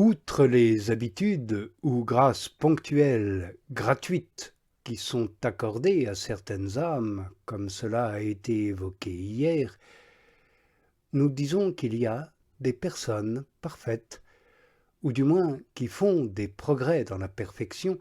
Outre les habitudes ou grâces ponctuelles, gratuites, qui sont accordées à certaines âmes, comme cela a été évoqué hier, nous disons qu'il y a des personnes parfaites, ou du moins qui font des progrès dans la perfection,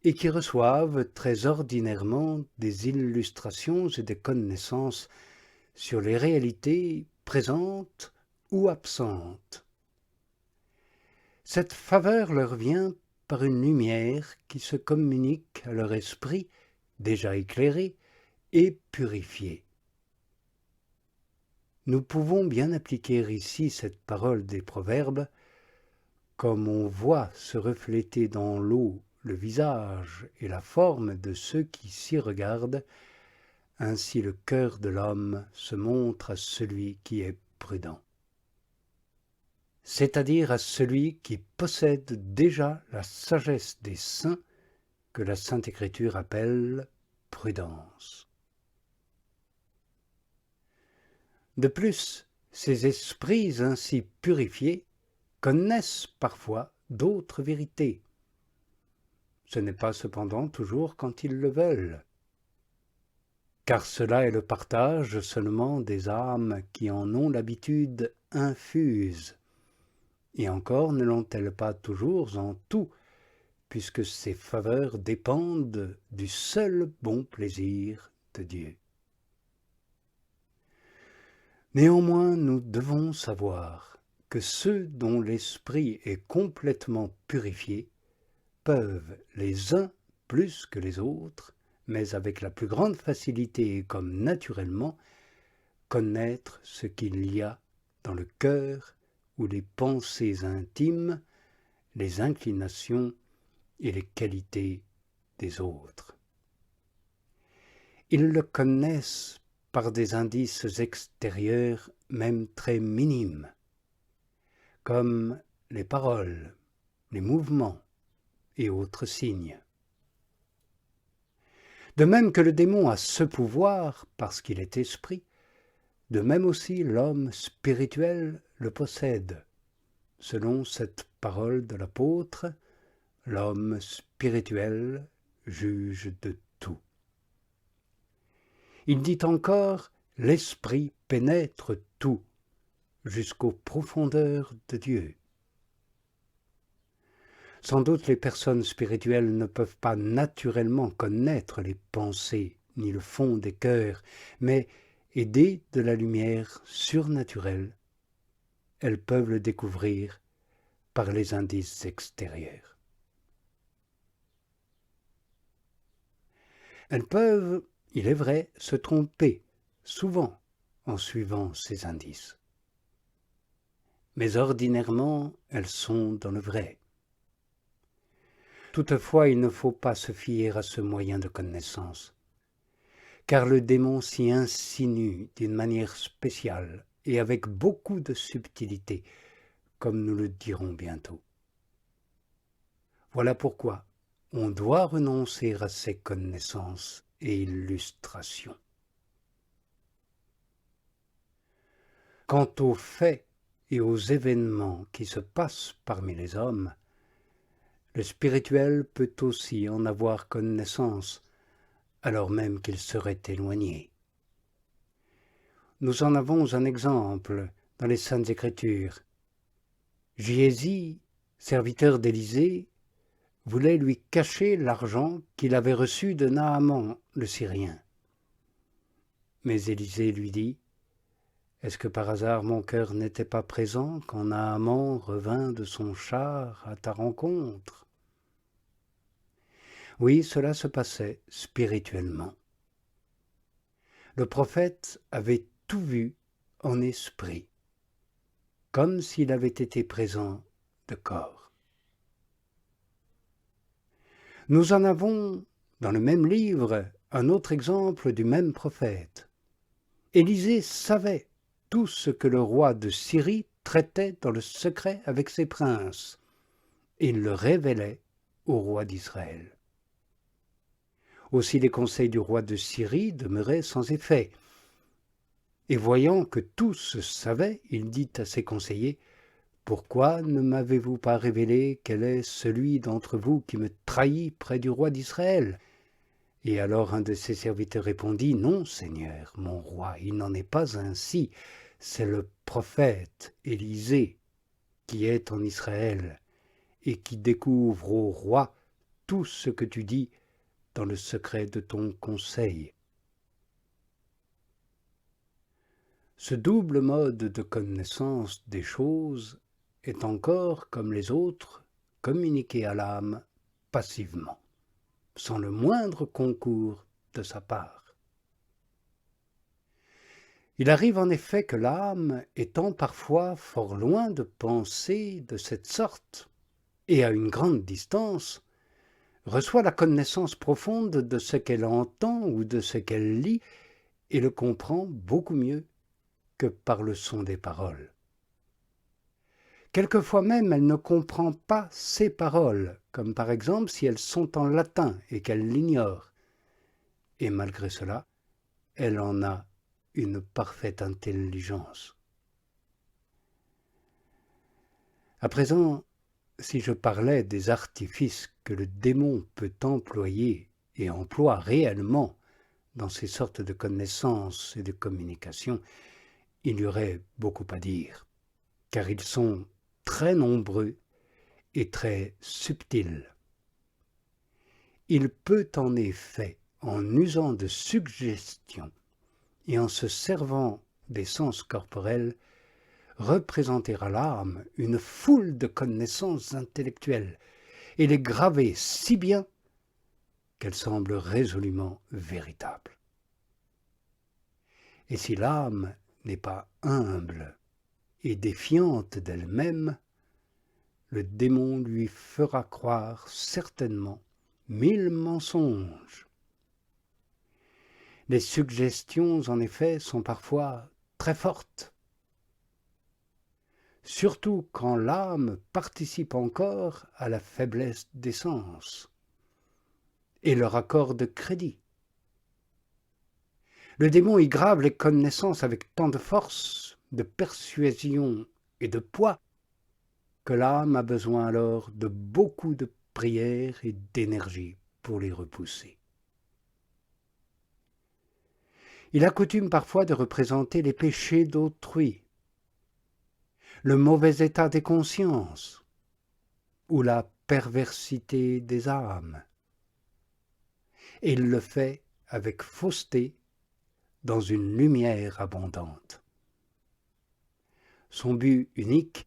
et qui reçoivent très ordinairement des illustrations et des connaissances sur les réalités présentes ou absentes. Cette faveur leur vient par une lumière qui se communique à leur esprit déjà éclairé et purifié. Nous pouvons bien appliquer ici cette parole des Proverbes, comme on voit se refléter dans l'eau le visage et la forme de ceux qui s'y regardent, ainsi le cœur de l'homme se montre à celui qui est prudent. C'est-à-dire à celui qui possède déjà la sagesse des saints que la Sainte Écriture appelle prudence. De plus, ces esprits ainsi purifiés connaissent parfois d'autres vérités. Ce n'est pas cependant toujours quand ils le veulent, car cela est le partage seulement des âmes qui en ont l'habitude infuse. Et encore ne l'ont-elles pas toujours en tout, puisque ces faveurs dépendent du seul bon plaisir de Dieu. Néanmoins, nous devons savoir que ceux dont l'esprit est complètement purifié peuvent, les uns plus que les autres, mais avec la plus grande facilité et comme naturellement, connaître ce qu'il y a dans le cœur ou les pensées intimes, les inclinations et les qualités des autres. Ils le connaissent par des indices extérieurs même très minimes, comme les paroles, les mouvements et autres signes. De même que le démon a ce pouvoir parce qu'il est esprit, de même aussi l'homme spirituel le possède. Selon cette parole de l'apôtre, l'homme spirituel juge de tout. Il dit encore, l'esprit pénètre tout, jusqu'aux profondeurs de Dieu. Sans doute les personnes spirituelles ne peuvent pas naturellement connaître les pensées ni le fond des cœurs, mais aidées de la lumière surnaturelle, elles peuvent le découvrir par les indices extérieurs. Elles peuvent, il est vrai, se tromper, souvent, en suivant ces indices. Mais ordinairement, elles sont dans le vrai. Toutefois, il ne faut pas se fier à ce moyen de connaissance, car le démon s'y insinue d'une manière spéciale et avec beaucoup de subtilité, comme nous le dirons bientôt. Voilà pourquoi on doit renoncer à ces connaissances et illustrations. Quant aux faits et aux événements qui se passent parmi les hommes, le spirituel peut aussi en avoir connaissance, alors même qu'il serait éloigné. Nous en avons un exemple dans les Saintes Écritures. Géasi, serviteur d'Élisée, voulait lui cacher l'argent qu'il avait reçu de Naaman, le Syrien. Mais Élisée lui dit, « Est-ce que par hasard mon cœur n'était pas présent quand Naaman revint de son char à ta rencontre ?» Oui, cela se passait spirituellement. Le prophète avait tout vu en esprit, comme s'il avait été présent de corps. Nous en avons, dans le même livre, un autre exemple du même prophète. Élisée savait tout ce que le roi de Syrie traitait dans le secret avec ses princes, et il le révélait au roi d'Israël. Aussi les conseils du roi de Syrie demeuraient sans effet. Et voyant que tout se savait, il dit à ses conseillers, « Pourquoi ne m'avez-vous pas révélé quel est celui d'entre vous qui me trahit près du roi d'Israël? Et alors un de ses serviteurs répondit, non, Seigneur, mon roi, il n'en est pas ainsi. C'est le prophète Élisée qui est en Israël et qui découvre au roi tout ce que tu dis dans le secret de ton conseil. Ce double mode de connaissance des choses est encore, comme les autres, communiqué à l'âme passivement, sans le moindre concours de sa part. Il arrive en effet que l'âme, étant parfois fort loin de penser de cette sorte, et à une grande distance, reçoit la connaissance profonde de ce qu'elle entend ou de ce qu'elle lit et le comprend beaucoup mieux que par le son des paroles. Quelquefois même, elle ne comprend pas ces paroles, comme par exemple si elles sont en latin et qu'elle l'ignore. Et malgré cela, elle en a une parfaite intelligence. À présent, si je parlais des artifices que le démon peut employer et emploie réellement dans ces sortes de connaissances et de communications, il y aurait beaucoup à dire, car ils sont très nombreux et très subtils. Il peut en effet, en usant de suggestions et en se servant des sens corporels, représenter à l'âme une foule de connaissances intellectuelles et les graver si bien qu'elles semblent résolument véritables. Et si l'âme n'est pas humble et défiante d'elle-même, le démon lui fera croire certainement 1000 mensonges. Les suggestions, en effet, sont parfois très fortes, surtout quand l'âme participe encore à la faiblesse des sens et leur accorde crédit. Le démon y grave les connaissances avec tant de force, de persuasion et de poids que l'âme a besoin alors de beaucoup de prière et d'énergie pour les repousser. Il a coutume parfois de représenter les péchés d'autrui, le mauvais état des consciences ou la perversité des âmes. Et il le fait avec fausseté dans une lumière abondante. Son but unique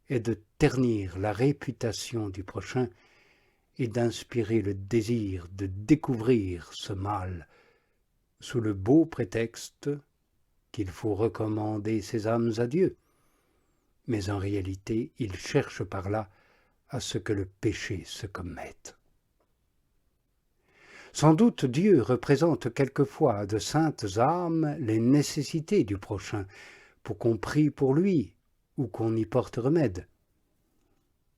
est de ternir la réputation du prochain et d'inspirer le désir de découvrir ce mal sous le beau prétexte qu'il faut recommander ses âmes à Dieu. Mais en réalité, il cherche par là à ce que le péché se commette. Sans doute Dieu représente quelquefois à de saintes âmes les nécessités du prochain, pour qu'on prie pour lui ou qu'on y porte remède.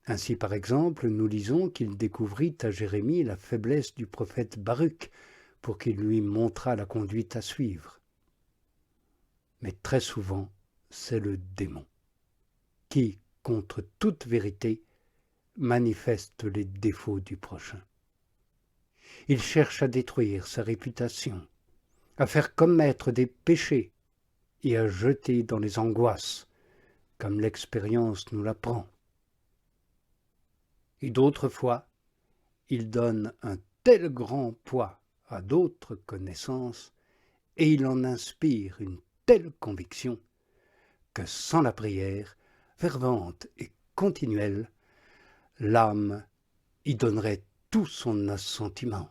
Ainsi, par exemple, nous lisons qu'il découvrit à Jérémie la faiblesse du prophète Baruch, pour qu'il lui montrât la conduite à suivre. Mais très souvent, c'est le démon qui, contre toute vérité, manifeste les défauts du prochain. Il cherche à détruire sa réputation, à faire commettre des péchés et à jeter dans les angoisses, comme l'expérience nous l'apprend. Et d'autres fois, il donne un tel grand poids à d'autres connaissances et il en inspire une telle conviction que sans la prière fervente et continuelle, l'âme y donnerait tout son assentiment.